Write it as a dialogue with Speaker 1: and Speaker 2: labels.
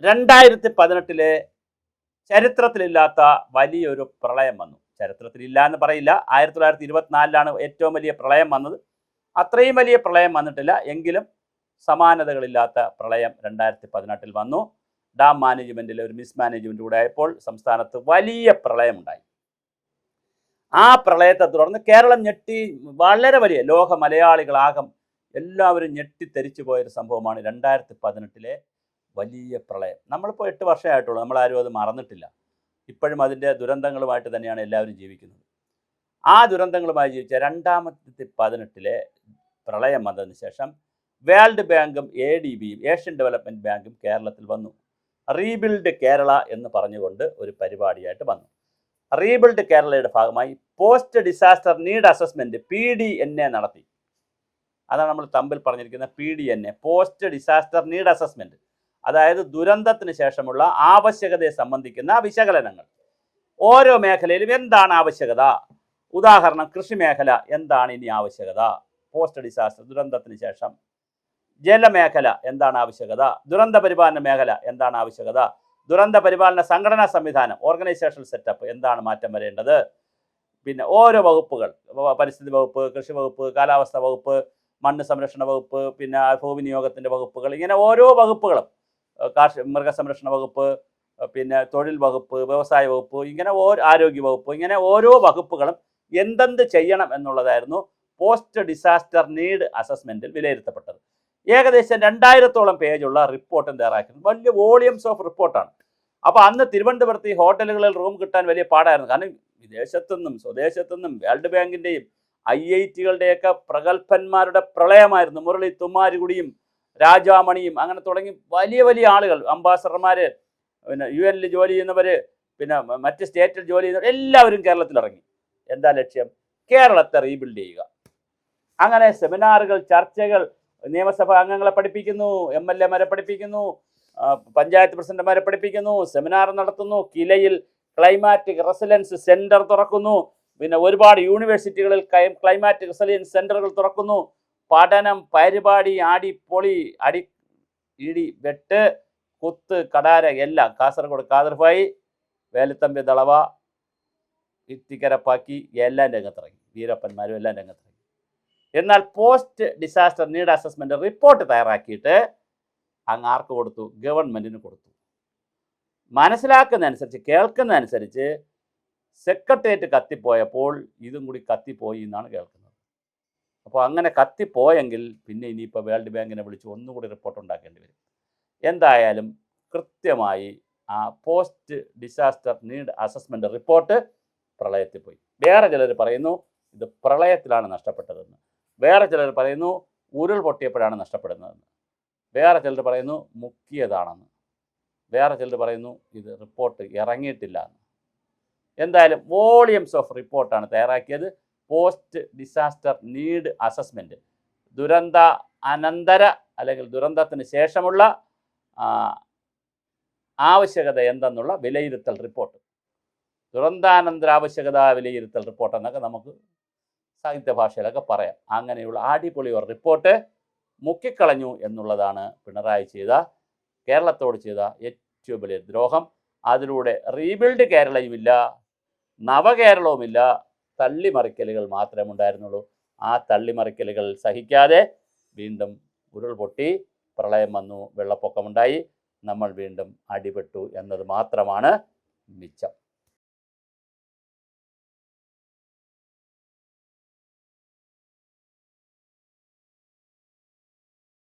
Speaker 1: 2018 ചരിത്രത്തിലില്ലാത്ത വലിയൊരു പ്രളയം വന്നു. ചരിത്രത്തിലില്ല എന്ന് പറയില്ല. 1924 ഏറ്റവും വലിയ പ്രളയം വന്നത്. അത്രയും വലിയ പ്രളയം വന്നിട്ടില്ല. എങ്കിലും സമാനതകളില്ലാത്ത പ്രളയം 2018 വന്നു. ഡാം മാനേജ്മെൻറ്റിൽ ഒരു മിസ്മാനേജ്മെൻറ്റ് കൂടെ ആയപ്പോൾ സംസ്ഥാനത്ത് വലിയ പ്രളയമുണ്ടായി. ആ പ്രളയത്തെ തുടർന്ന് കേരളം ഞെട്ടി, വളരെ വലിയ ലോക മലയാളികളാകം എല്ലാവരും ഞെട്ടിത്തെരിച്ചു പോയൊരു സംഭവമാണ് 2018 വലിയ പ്രളയം. നമ്മളിപ്പോൾ 8 വർഷമായിട്ടുള്ളൂ, നമ്മളാരും അത് മറന്നിട്ടില്ല. ഇപ്പോഴും അതിൻ്റെ ദുരന്തങ്ങളുമായിട്ട് തന്നെയാണ് എല്ലാവരും ജീവിക്കുന്നത്. ആ ദുരന്തങ്ങളുമായി ജീവിച്ച 2018 പ്രളയം വന്നതിന് ശേഷം വേൾഡ് ബാങ്കും ADBയും ഏഷ്യൻ ഡെവലപ്മെൻറ്റ് ബാങ്കും കേരളത്തിൽ വന്നു. റീബിൽഡ് കേരള എന്ന് പറഞ്ഞുകൊണ്ട് ഒരു പരിപാടിയായിട്ട് വന്നു. റീബിൽഡ് കേരളയുടെ ഭാഗമായി post disaster need assessment PDNA നടത്തി. അതാണ് നമ്മൾ തമ്മിൽ പറഞ്ഞിരിക്കുന്ന PDNA, post disaster need assessment. അതായത് ദുരന്തത്തിന് ശേഷമുള്ള ആവശ്യകതയെ സംബന്ധിക്കുന്ന വിശകലനങ്ങൾ. ഓരോ മേഖലയിലും എന്താണ് ആവശ്യകത? ഉദാഹരണം, കൃഷി മേഖല എന്താണ് ഇനി ആവശ്യകത പോസ്റ്റ് ഡിസാസ്റ്റർ ദുരന്തത്തിന് ശേഷം? ജലമേഖല എന്താണ് ആവശ്യകത? ദുരന്ത പരിപാലന മേഖല എന്താണ് ആവശ്യകത? ദുരന്ത പരിപാലന സംഘടനാ സംവിധാനം, ഓർഗനൈസേഷണൽ സെറ്റപ്പ് എന്താണ് മാറ്റം വരേണ്ടത്? പിന്നെ ഓരോ വകുപ്പുകൾ, പരിസ്ഥിതി വകുപ്പ്, കൃഷി വകുപ്പ്, കാലാവസ്ഥ വകുപ്പ്, മണ്ണ് സംരക്ഷണ വകുപ്പ്, പിന്നെ ഭൂവിനിയോഗത്തിൻ്റെ വകുപ്പുകൾ, ഇങ്ങനെ ഓരോ വകുപ്പുകളും, മൃഗസംരക്ഷണ വകുപ്പ്, പിന്നെ തൊഴിൽ വകുപ്പ്, വ്യവസായ വകുപ്പ്, ഇങ്ങനെ ആരോഗ്യ വകുപ്പ്, ഇങ്ങനെ ഓരോ വകുപ്പുകളും എന്തെന്ത് ചെയ്യണം എന്നുള്ളതായിരുന്നു പോസ്റ്റ് ഡിസാസ്റ്റർ നീഡ് അസസ്മെൻറ്റിൽ വിലയിരുത്തപ്പെട്ടത്. ഏകദേശം 2000-ഓളം പേജുള്ള റിപ്പോർട്ടും തയ്യാറാക്കുന്നത്. വലിയ വോളിയംസ് ഓഫ് റിപ്പോർട്ടാണ്. അപ്പോൾ അന്ന് തിരുവനന്തപുരത്ത് ഈ ഹോട്ടലുകളിൽ റൂം കിട്ടാൻ വലിയ പാടായിരുന്നു. കാരണം വിദേശത്തുനിന്നും സ്വദേശത്തുനിന്നും വേൾഡ് ബാങ്കിൻ്റെയും IIT-കളുടെയൊക്കെ പ്രഗത്ഭന്മാരുടെ പ്രളയമായിരുന്നു. മുരളി തുമ്മാരുകുടിയും രാജാമണിയും അങ്ങനെ തുടങ്ങി വലിയ വലിയ ആളുകൾ, അംബാസഡർമാർ, പിന്നെ UN ജോലി ചെയ്യുന്നവർ, പിന്നെ മറ്റ് സ്റ്റേറ്റിൽ ജോലി ചെയ്യുന്നവർ എല്ലാവരും കേരളത്തിലിറങ്ങി. എന്താ ലക്ഷ്യം? കേരളത്തെ റീബിൽഡ് ചെയ്യുക. അങ്ങനെ സെമിനാറുകൾ, ചർച്ചകൾ, നിയമസഭാ അംഗങ്ങളെ പഠിപ്പിക്കുന്നു, MLA-മാരെ പഠിപ്പിക്കുന്നു, പഞ്ചായത്ത് പ്രസിഡന്റുമാരെ പഠിപ്പിക്കുന്നു, സെമിനാർ നടത്തുന്നു, കിലയിൽ ക്ലൈമാറ്റിക് റെസിലൻസ് സെൻറ്റർ തുറക്കുന്നു, പിന്നെ ഒരുപാട് യൂണിവേഴ്സിറ്റികളിൽ ക്ലൈമാറ്റിക് റെസിലിയൻസ് സെൻറ്ററുകൾ തുറക്കുന്നു. പഠനം, പരിപാടി, ആടിപ്പൊളി, ഇടി, വെട്ട്, കുത്ത്, കടാര എല്ലാം. കാസർഗോഡ് കാദർഭായി, വേലുത്തമ്പി ദളവ, ഇത്തിക്കരപ്പാക്കി എല്ലാം രംഗത്തിറങ്ങി, വീരപ്പന്മാരും എല്ലാം രംഗത്തിറങ്ങി. എന്നാൽ post disaster need assessment report തയ്യാറാക്കിയിട്ട് അങ്ങ് ആർക്ക് കൊടുത്തു? ഗവൺമെൻറ്റിന് കൊടുത്തു. മനസ്സിലാക്കുന്നതനുസരിച്ച്, കേൾക്കുന്നതനുസരിച്ച് സെക്രട്ടേറിയറ്റ് കത്തിപ്പോയപ്പോൾ ഇതും കൂടി കത്തിപ്പോയി എന്നാണ് കേൾക്കുന്നത്. അപ്പോൾ അങ്ങനെ കത്തിപ്പോയെങ്കിൽ പിന്നെ ഇനിയിപ്പോൾ വേൾഡ് ബാങ്കിനെ വിളിച്ച് ഒന്നുകൂടി റിപ്പോർട്ട് ഉണ്ടാക്കേണ്ടി വരും. എന്തായാലും കൃത്യമായി ആ post disaster need assessment report പ്രളയത്തിൽ പോയി. വേറെ ചിലർ പറയുന്നു ഇത് പ്രളയത്തിലാണ് നഷ്ടപ്പെട്ടതെന്ന്. വേറെ ചിലർ പറയുന്നു ഉരുൾ പൊട്ടിയപ്പോഴാണ് നഷ്ടപ്പെടുന്നതെന്ന്. വേറെ ചിലർ പറയുന്നു മുക്കിയതാണെന്ന്. വേറെ ചിലർ പറയുന്നു ഇത് റിപ്പോർട്ട് ഇറങ്ങിയിട്ടില്ല എന്ന്. എന്തായാലും വോളിയംസ് ഓഫ് റിപ്പോർട്ടാണ് തയ്യാറാക്കിയത്. പോസ്റ്റ് ഡിസാസ്റ്റർ നീഡ് അസസ്മെൻറ്റ്, ദുരന്ത അനന്തര അല്ലെങ്കിൽ ദുരന്തത്തിന് ശേഷമുള്ള ആവശ്യകത എന്തെന്നുള്ള വിലയിരുത്തൽ റിപ്പോർട്ട്, ദുരന്താനന്തര ആവശ്യകത വിലയിരുത്തൽ റിപ്പോർട്ട് എന്നൊക്കെ നമുക്ക് സാഹിത്യ ഭാഷയിലൊക്കെ പറയാം. അങ്ങനെയുള്ള അടിപൊളി ഒരു റിപ്പോർട്ട് മുക്കിക്കളഞ്ഞു എന്നുള്ളതാണ് പിണറായി കേരളത്തോട് ചെയ്ത ഏറ്റവും വലിയ ദ്രോഹം. അതിലൂടെ റീബിൽഡ് കേരളയുമില്ല, നവകേരളവുമില്ല, തള്ളിമറിക്കലുകൾ മാത്രമേ ഉണ്ടായിരുന്നുള്ളൂ. ആ തള്ളിമറിക്കലുകൾ സഹിക്കാതെ വീണ്ടും ഉരുൾപൊട്ടി, പ്രളയം വന്നു, വെള്ളപ്പൊക്കമുണ്ടായി, നമ്മൾ വീണ്ടും അടിപെട്ടു എന്നത് മാത്രമാണ് മിച്ചം.